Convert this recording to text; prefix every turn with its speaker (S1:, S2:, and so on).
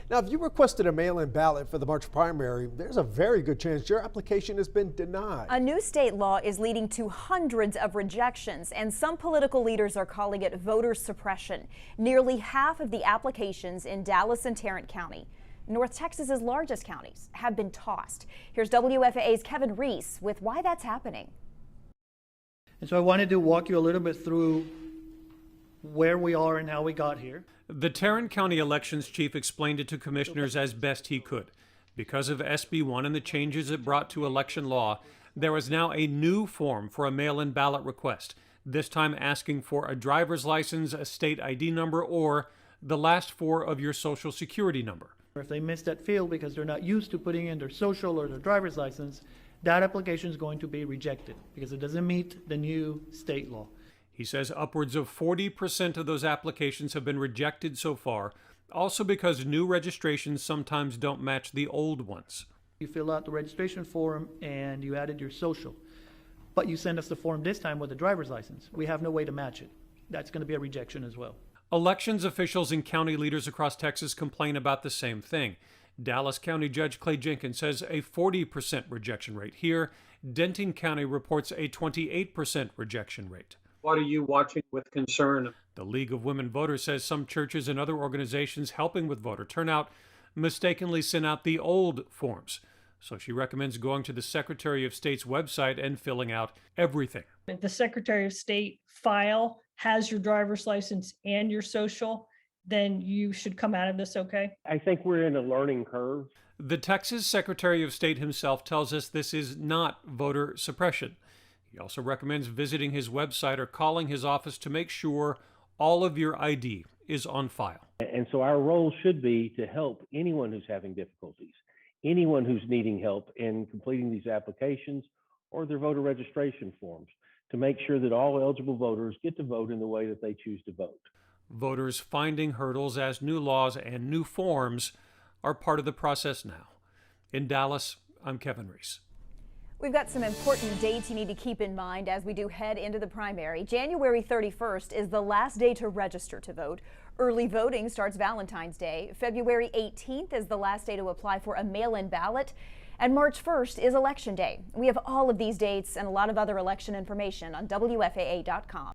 S1: Now, if you requested a mail-in ballot for the March primary, there's a very good chance your application has been denied.
S2: A new state law is leading to hundreds of rejections, and some political leaders are calling it voter suppression. Nearly half of the applications in Dallas and Tarrant County, North Texas's largest counties, have been tossed. Here's WFAA's Kevin Reese with why that's happening.
S3: And so I wanted to walk you a little bit through where we are and how we got here.
S4: The Tarrant County elections chief explained it to commissioners as best he could. Because of SB 1 and the changes it brought to election law, there is now a new form for a mail-in ballot request, this time asking for a driver's license, a state ID number, or the last four of your social security number.
S3: If they miss that field because they're not used to putting in their social or their driver's license, that application is going to be rejected because it doesn't meet the new state law.
S4: He says upwards of 40% of those applications have been rejected so far, also because new registrations sometimes don't match the old ones.
S3: You fill out the registration form and you added your social, but you send us the form this time with a driver's license. We have no way to match it. That's going to be a rejection as well.
S4: Elections officials and county leaders across Texas complain about the same thing. Dallas County Judge Clay Jenkins says a 40% rejection rate here. Denton County reports a 28% rejection rate.
S5: What are you watching with concern?
S4: The League of Women Voters says some churches and other organizations helping with voter turnout mistakenly sent out the old forms. So she recommends going to the Secretary of State's website and filling out everything.
S6: If the Secretary of State file has your driver's license and your social, then you should come out of this okay.
S7: I think we're in a learning curve.
S4: The Texas Secretary of State himself tells us this is not voter suppression. He also recommends visiting his website or calling his office to make sure all of your ID is on file.
S7: And so our role should be to help anyone who's having difficulties, anyone who's needing help in completing these applications or their voter registration forms, to make sure that all eligible voters get to vote in the way that they choose to vote.
S4: Voters finding hurdles as new laws and new forms are part of the process now. In Dallas, I'm Kevin Reese.
S2: We've got some important dates you need to keep in mind as we do head into the primary. January 31st is the last day to register to vote. Early voting starts Valentine's Day. February 18th is the last day to apply for a mail-in ballot. And March 1st is Election Day. We have all of these dates and a lot of other election information on WFAA.com.